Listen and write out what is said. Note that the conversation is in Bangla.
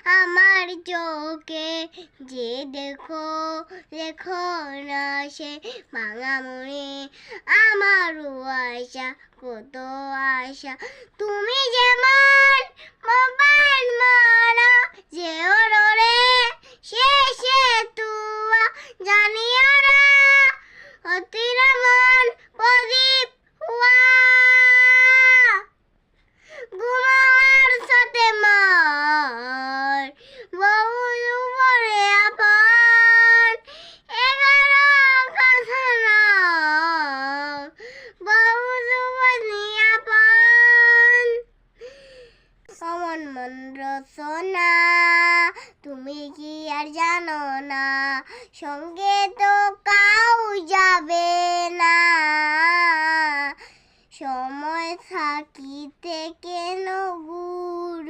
আমার চোখে যে দেখো দেখো না সে ভাঙা মনে আমারও আশা কত আশা তুমি যেমন মোবাইল মারা যেও রে শেষে তুয়া জানিও না অতিরমন প্রদীপ হুয়া ঘুমার সাথে মার বহু উপরে আপন 11 কথা নাম বহু যুবনী আপন অমন মন রচনা তুমি কি আর জানো না সঙ্গে তো কাউ যাবে না সময় থাকিতে কেন গুড়